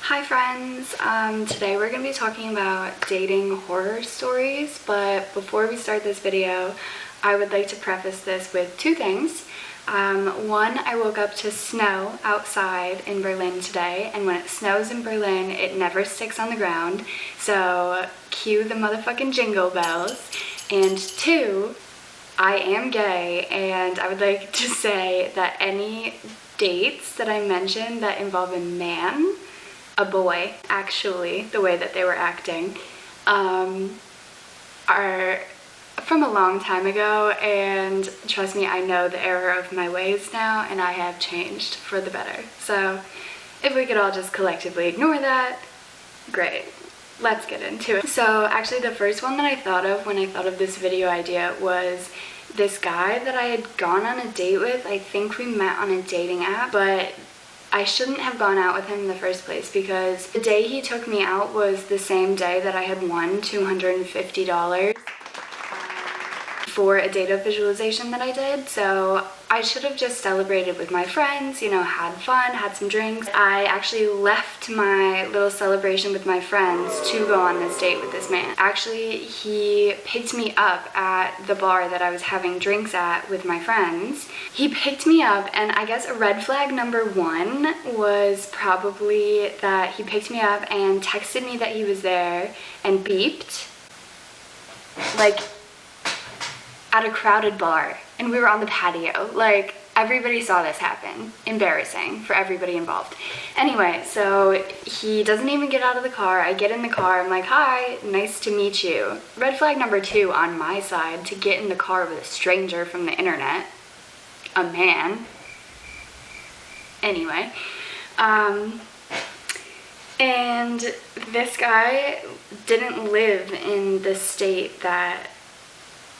Hi friends, today we're going to be talking about dating horror stories, but before we start this video, I would like to preface this with two things. One, I woke up to snow outside in Berlin today, and when it snows in Berlin, it never sticks on the ground, so cue the motherfucking jingle bells. And two, I am gay, and I would like to say that any dates that I mentioned that involve a boy, actually, the way that they were acting, are from a long time ago, and trust me, I know the error of my ways now, and I have changed for the better. So if we could all just collectively ignore that, great. Let's get into it. So actually the first one that I thought of when I thought of this video idea was this guy that I had gone on a date with. I think we met on a dating app, but I shouldn't have gone out with him in the first place because the day he took me out was the same day that I had won $250 for a data visualization that I did. So I should have just celebrated with my friends, you know, had fun, had some drinks. I actually left my little celebration with my friends to go on this date with this man. Actually, he picked me up at the bar that I was having drinks at with my friends. He picked me up, and I guess red flag number one was probably that he picked me up and texted me that he was there and beeped, like, at a crowded bar, and we were on the patio. Like, everybody saw this happen. Embarrassing for everybody involved. Anyway, so he doesn't even get out of the car. I get in the car, I'm like, hi, nice to meet you. Red flag number two on my side, to get in the car with a stranger from the internet, a man. Anyway, and this guy didn't live in the state that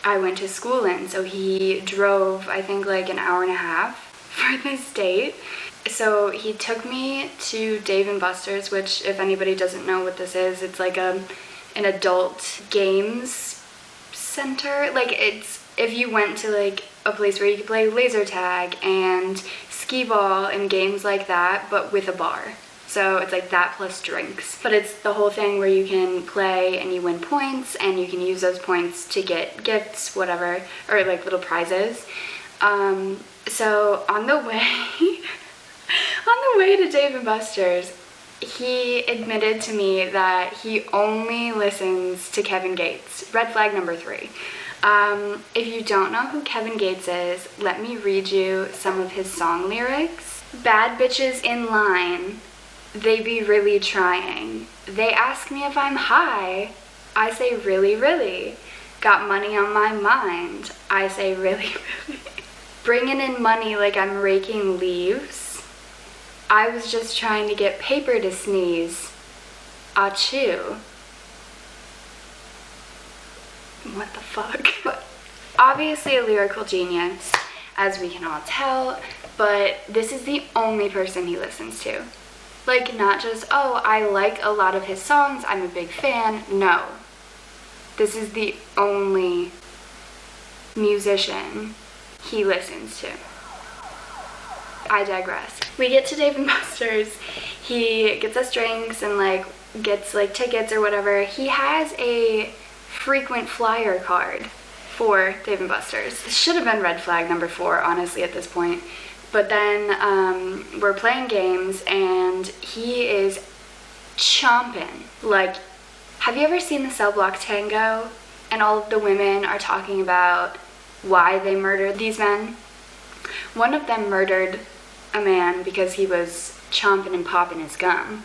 I went to school in, so he drove, I think, like an hour and a half for this date. So he took me to Dave & Buster's, which, if anybody doesn't know what this is, it's like an adult games center. Like, it's, if you went to like a place where you could play laser tag and skee ball and games like that, but with a bar. So it's like that plus drinks. But it's the whole thing where you can play and you win points, and you can use those points to get gifts, whatever, or like little prizes. So on the way to Dave & Buster's, he admitted to me that he only listens to Kevin Gates. Red flag number three. If you don't know who Kevin Gates is, let me read you some of his song lyrics. Bad bitches in line, they be really trying. They ask me if I'm high. I say really, really. Got money on my mind. I say really, really. Bringing in money like I'm raking leaves. I was just trying to get paper to sneeze. Achoo. What the fuck? Obviously a lyrical genius, as we can all tell, but this is the only person he listens to. Like, not just, oh, I like a lot of his songs, I'm a big fan. No. This is the only musician he listens to. I digress. We get to Dave & Buster's. He gets us drinks and, like, gets, like, tickets or whatever. He has a frequent flyer card for Dave & Buster's. This should have been red flag number four, honestly, at this point. But then we're playing games, and he is chomping. Like, have you ever seen the Cell Block Tango? And all of the women are talking about why they murdered these men. One of them murdered a man because he was chomping and popping his gum.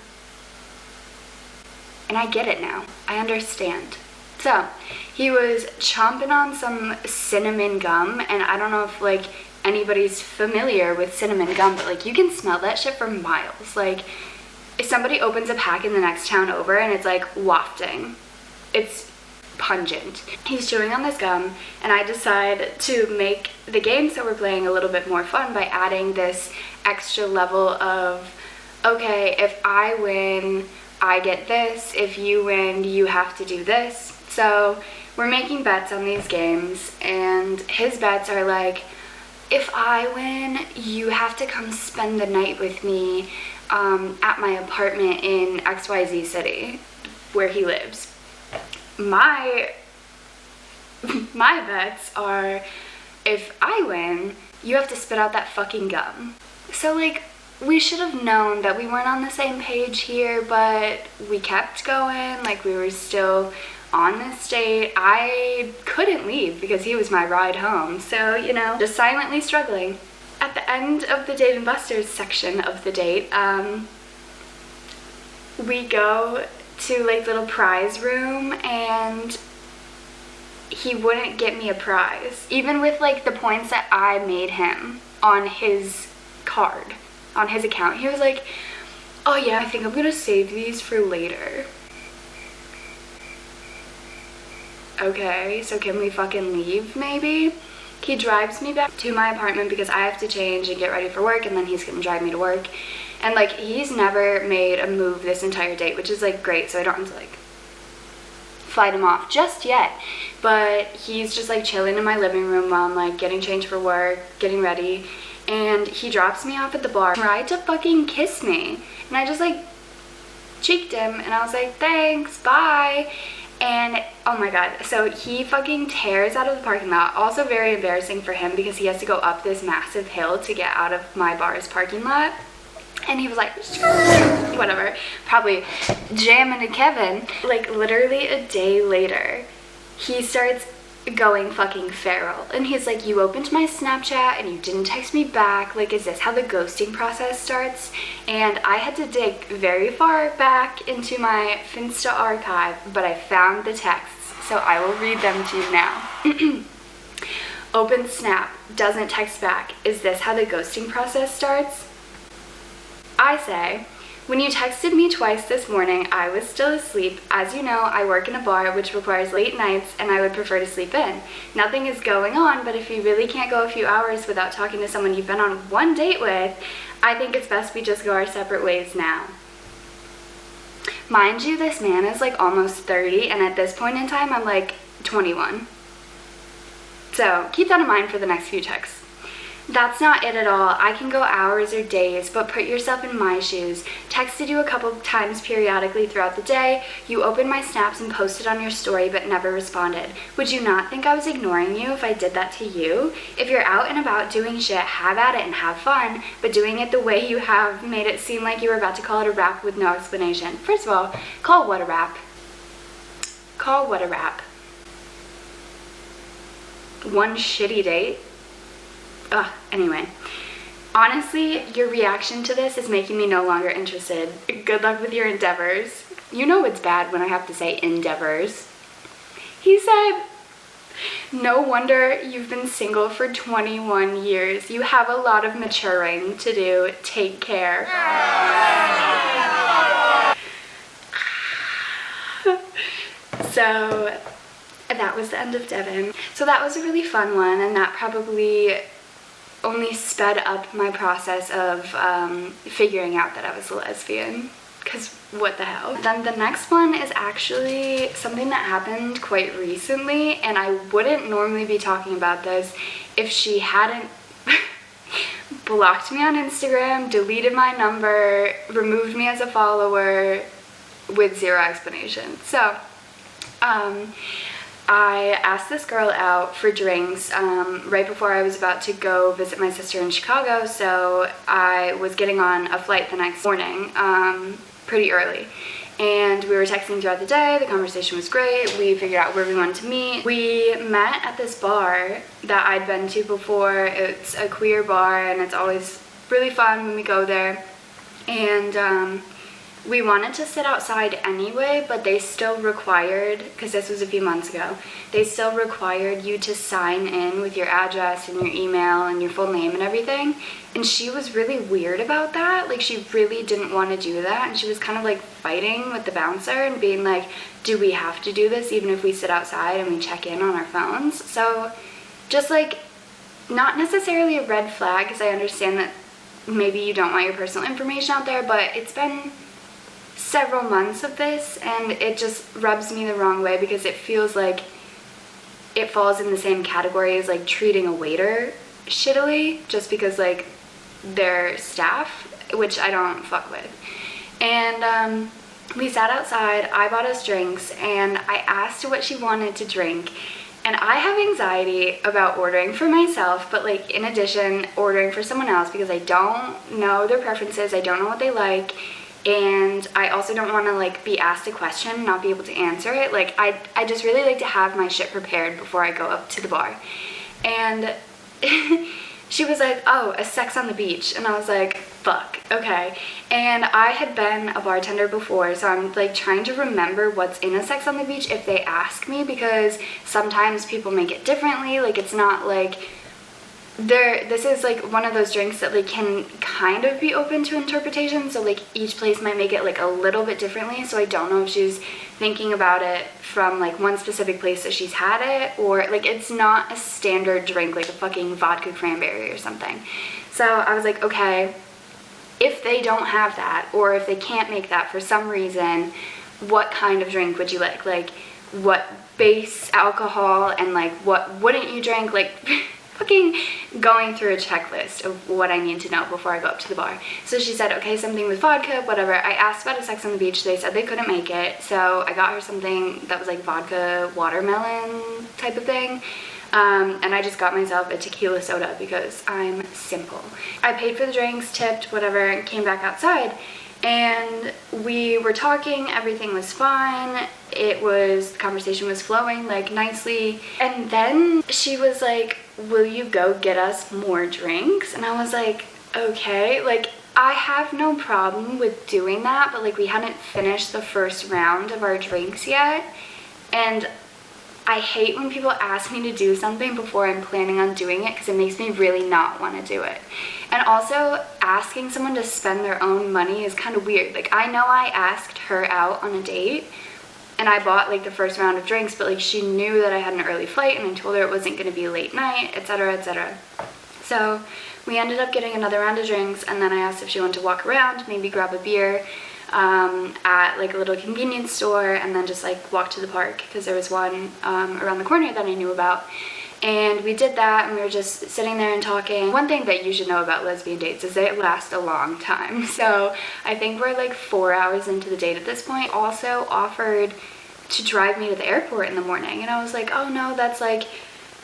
And I get it now. I understand. So, he was chomping on some cinnamon gum, and I don't know if, like, anybody's familiar with cinnamon gum, but like, you can smell that shit for miles. Like, if somebody opens a pack in the next town over and it's like wafting, it's pungent. He's chewing on this gum, and I decide to make the games that we're playing a little bit more fun by adding this extra level of, okay, if I win, I get this. If you win, you have to do this. So we're making bets on these games, and his bets are like, if I win, you have to come spend the night with me. at my apartment in XYZ city where he lives. My bets are, if I win, you have to spit out that fucking gum. So like, we should have known that we weren't on the same page here, but we kept going, like we were still on this date. I couldn't leave because he was my ride home, so you know, just silently struggling. At the end of the Dave and Buster's section of the date, we go to like little prize room, and he wouldn't get me a prize, even with like the points that I made him on his card, on his account. He was like, oh yeah, I think I'm gonna save these for later. Okay, so can we fucking leave maybe? He drives me back to my apartment because I have to change and get ready for work, and then he's gonna drive me to work. And like, he's never made a move this entire date, which is like great, so I don't have to like fight him off just yet. But he's just like chilling in my living room while I'm like getting changed for work, getting ready, and he drops me off at the bar, tried to fucking kiss me, and I just like cheeked him, and I was like, thanks, bye. And oh my god, so he fucking tears out of the parking lot. Also very embarrassing for him because he has to go up this massive hill to get out of my bar's parking lot. And he was like, whatever, probably jamming to Kevin. Like literally a day later, he starts going fucking feral. And he's like, you opened my Snapchat and you didn't text me back. Like, is this how the ghosting process starts? And I had to dig very far back into my Finsta archive, but I found the texts, so I will read them to you now. Open Snap, doesn't text back. Is this how the ghosting process starts? I say, when you texted me twice this morning, I was still asleep. As you know, I work in a bar which requires late nights, and I would prefer to sleep in. Nothing is going on, but if you really can't go a few hours without talking to someone you've been on one date with, I think it's best we just go our separate ways now. Mind you, this man is like almost 30, and at this point in time, I'm like 21. So keep that in mind for the next few texts. That's not it at all. I can go hours or days, but put yourself in my shoes. Texted you a couple times periodically throughout the day. You opened my snaps and posted on your story, but never responded. Would you not think I was ignoring you if I did that to you? If you're out and about doing shit, have at it and have fun, but doing it the way you have made it seem like you were about to call it a rap with no explanation. First of all, call what a rap? Call what a rap? One shitty date? Ugh, anyway. Honestly, your reaction to this is making me no longer interested. Good luck with your endeavors. You know it's bad when I have to say endeavors. He said, no wonder you've been single for 21 years. You have a lot of maturing to do. Take care. So that was the end of Devin. So that was a really fun one, and that probably only sped up my process of figuring out that I was a lesbian, because what the hell. Then the next one is actually something that happened quite recently, and I wouldn't normally be talking about this if she hadn't blocked me on Instagram, deleted my number, removed me as a follower with zero explanation. So I asked this girl out for drinks right before I was about to go visit my sister in Chicago, so I was getting on a flight the next morning pretty early. And we were texting throughout the day. The conversation was great. We figured out where we wanted to meet. We met at this bar that I'd been to before. It's a queer bar, and it's always really fun when we go there. And we wanted to sit outside anyway, but they still required, because this was a few months ago, they still required you to sign in with your address and your email and your full name and everything. And she was really weird about that. Like, she really didn't want to do that, and she was kind of like fighting with the bouncer and being like, do we have to do this even if we sit outside and we check in on our phones? So just like, not necessarily a red flag, because I understand that maybe you don't want your personal information out there, but it's been several months of this, and it just rubs me the wrong way because it feels like it falls in the same category as like treating a waiter shittily just because like they're staff. which I don't fuck with. And we sat outside, I bought us drinks, and I asked her what she wanted to drink. And I have anxiety about ordering for myself, but like in addition, ordering for someone else because I don't know their preferences, I don't know what they like, and I also don't want to like be asked a question and not be able to answer it. Like I just really like to have my shit prepared before I go up to the bar. And she was like, oh, a sex on the beach. And I was like, fuck, okay. And I had been a bartender before, so I'm like trying to remember what's in a sex on the beach if they ask me, because sometimes people make it differently. Like it's not like this is like one of those drinks that like can kind of be open to interpretation, so like each place might make it like a little bit differently. So I don't know if she's thinking about it from like one specific place that she's had it, or like it's not a standard drink like a fucking vodka cranberry or something. So I was like, okay, if they don't have that, or if they can't make that for some reason, what kind of drink would you like? Like what base alcohol, and like what wouldn't you drink? Like fucking going through a checklist of what I need to know before I go up to the bar. So she said, okay, something with vodka, whatever. I asked about a sex on the beach. They said they couldn't make it, so I got her something that was like vodka watermelon type of thing. And I just got myself a tequila soda because I'm simple. I paid for the drinks, tipped, whatever, and came back outside. And we were talking, everything was fine. The conversation was flowing like nicely. And then she was like, will you go get us more drinks? And I was like, okay, like I have no problem with doing that, but like we hadn't finished the first round of our drinks yet. And I hate when people ask me to do something before I'm planning on doing it, because it makes me really not want to do it. And also, asking someone to spend their own money is kind of weird. Like, I know I asked her out on a date, and I bought like the first round of drinks, but like she knew that I had an early flight, and I told her it wasn't going to be a late night, etc., etc. So we ended up getting another round of drinks, and then I asked if she wanted to walk around, maybe grab a beer at like a little convenience store, and then just like walk to the park, because there was one around the corner that I knew about. And we did that, and we were just sitting there and talking. One thing that you should know about lesbian dates is they last a long time. So I think we're like 4 hours into the date at this point. Also offered to drive me to the airport in the morning, and I was like, oh no, that's like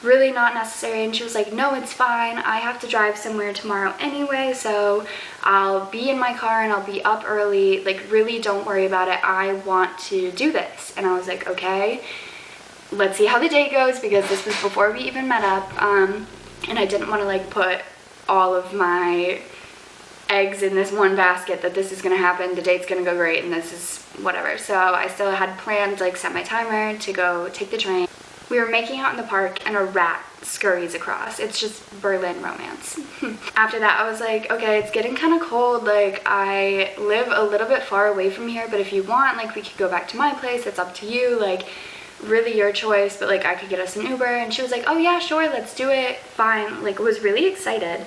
really not necessary. And she was like, no, it's fine, I have to drive somewhere tomorrow anyway, so I'll be in my car and I'll be up early, like really don't worry about it, I want to do this. And I was like, okay, let's see how the day goes, because this was before we even met up, and I didn't want to like put all of my eggs in this one basket that this is gonna happen, the date's gonna go great, and this is whatever. So I still had planned, like set my timer to go take the train. We were making out in the park, and a rat scurries across. It's just Berlin romance. After that, I was like, okay, it's getting kind of cold. Like, I live a little bit far away from here, but if you want, like, we could go back to my place. It's up to you. Like, really your choice, but like, I could get us an Uber. And she was like, oh yeah, sure, let's do it. Fine. Like, was really excited.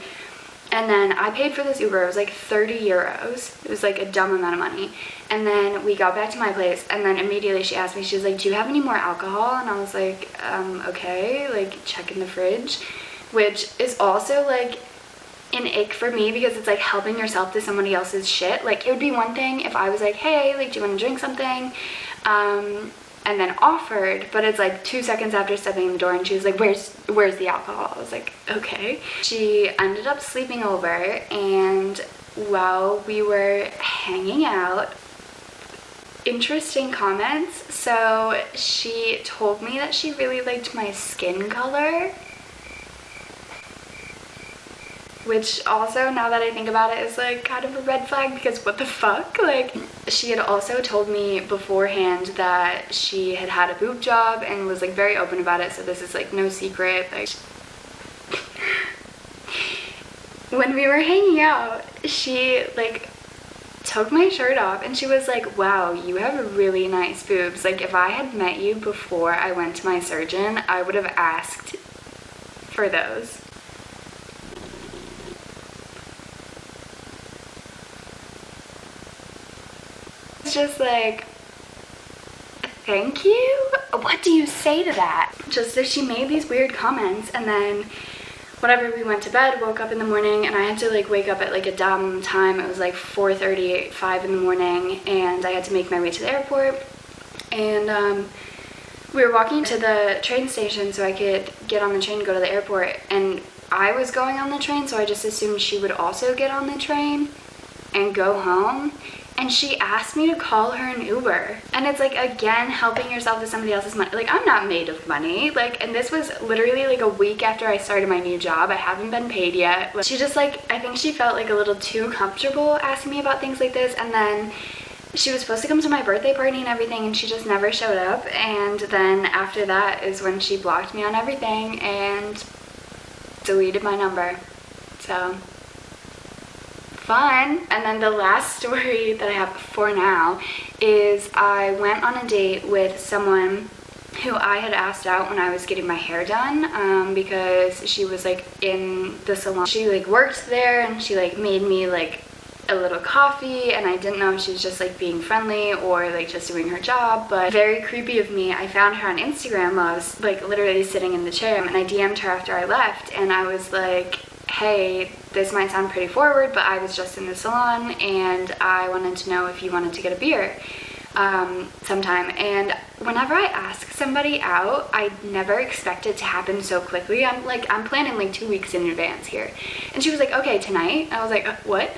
And then I paid for this Uber. It was like 30 euros. It was like a dumb amount of money. And then we got back to my place, and then immediately she asked me, she was like, do you have any more alcohol? And I was like, okay, like check in the fridge, which is also like an ick for me, because it's like helping yourself to somebody else's shit. Like, it would be one thing if I was like, hey, like, do you want to drink something? And then offered, but it's like 2 seconds after stepping in the door, and she was like, where's the alcohol? I was like, okay. She ended up sleeping over, and while we were hanging out, interesting comments. So she told me that she really liked my skin color, which also, now that I think about it, is like kind of a red flag, because what the fuck? Like, she had also told me beforehand that she had had a boob job and was like very open about it, so this is like no secret. Like, when we were hanging out, she like took my shirt off, and she was like, wow, you have really nice boobs. Like, if I had met you before I went to my surgeon, I would have asked for those. It's just like, thank you? What do you say to that? Just that she made these weird comments, and then whenever we went to bed, woke up in the morning, and I had to like wake up at like a dumb time. It was like 4:30, 5 in the morning, and I had to make my way to the airport. And we were walking to the train station so I could get on the train and go to the airport, and I was going on the train, so I just assumed she would also get on the train and go home. And she asked me to call her an Uber. And it's like, again, helping yourself with somebody else's money. Like, I'm not made of money. Like, and this was literally like a week after I started my new job. I haven't been paid yet. She just like, I think she felt like a little too comfortable asking me about things like this. And then she was supposed to come to my birthday party and everything, and she just never showed up. And then after that is when she blocked me on everything and deleted my number. So fun. And then the last story that I have for now is I went on a date with someone who I had asked out when I was getting my hair done, because she was like in the salon. She like worked there, and she like made me like a little coffee, and I didn't know if she was just like being friendly or like just doing her job. But very creepy of me, I found her on Instagram while I was like literally sitting in the chair, and I DM'd her after I left, and I was like, hey, this might sound pretty forward, but I was just in the salon and I wanted to know if you wanted to get a beer sometime. And whenever I ask somebody out, I never expect it to happen so quickly. I'm planning like 2 weeks in advance here. And she was like, okay, tonight? I was like, what?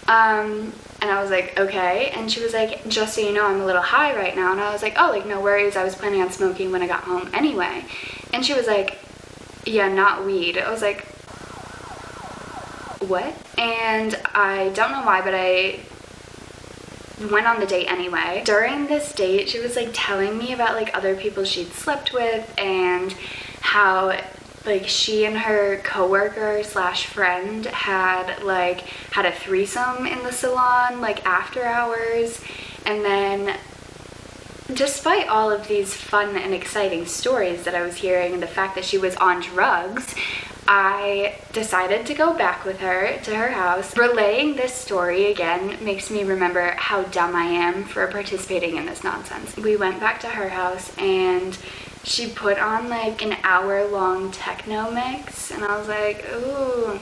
And I was like, okay. And she was like, just so you know, I'm a little high right now. And I was like, oh, like no worries. I was planning on smoking when I got home anyway. And she was like, yeah, not weed. I was like, what? And I don't know why, but I went on the date anyway. During this date, she was like telling me about like other people she'd slept with, and how like she and her coworker slash friend had a threesome in the salon like after hours. And then despite all of these fun and exciting stories that I was hearing and the fact that she was on drugs, I decided to go back with her to her house. Relaying this story again makes me remember how dumb I am for participating in this nonsense. We went back to her house, and she put on like an hour-long techno mix, and I was like, ooh,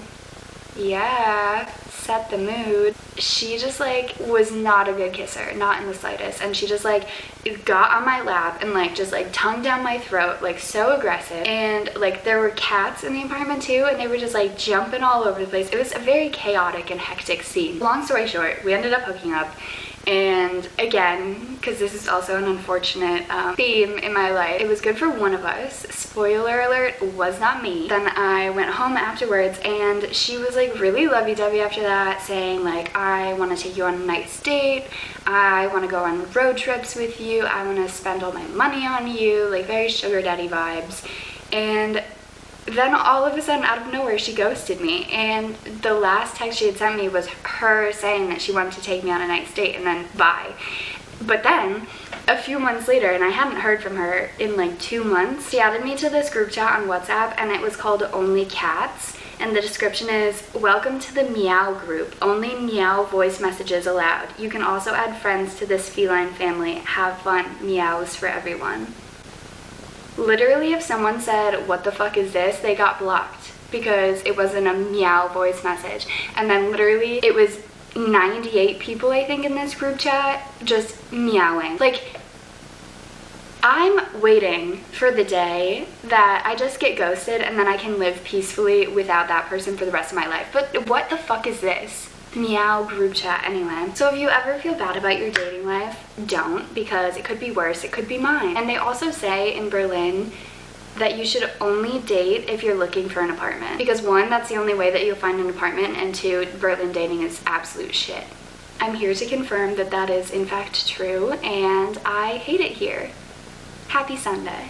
yeah, set the mood. She just like was not a good kisser, not in the slightest, and she just like got on my lap and like just like tongue down my throat, like so aggressive. And like there were cats in the apartment too, and they were just like jumping all over the place. It was a very chaotic and hectic scene. Long story short, we ended up hooking up. And again, because this is also an unfortunate theme in my life, it was good for one of us. Spoiler alert, was not me. Then I went home afterwards, and she was like really lovey-dovey after that, saying like, I want to take you on a nice date, I want to go on road trips with you, I want to spend all my money on you, like very sugar daddy vibes. And then all of a sudden, out of nowhere, she ghosted me. And the last text she had sent me was her saying that she wanted to take me on a nice date, and then bye. But then a few months later, and I hadn't heard from her in like 2 months, she added me to this group chat on WhatsApp, and it was called Only Cats. And the description is, welcome to the meow group. Only meow voice messages allowed. You can also add friends to this feline family. Have fun. Meows for everyone. Literally, if someone said, what the fuck is this, they got blocked because it wasn't a meow voice message. And then literally it was 98 people, I think, in this group chat just meowing. Like, I'm waiting for the day that I just get ghosted and then I can live peacefully without that person for the rest of my life. But what the fuck is this? Meow group chat anyway. So if you ever feel bad about your dating life, don't, because it could be worse, it could be mine. And they also say in Berlin that you should only date if you're looking for an apartment, because one, that's the only way that you'll find an apartment, and two, Berlin dating is absolute shit. I'm here to confirm that that is in fact true, and I hate it here. Happy Sunday.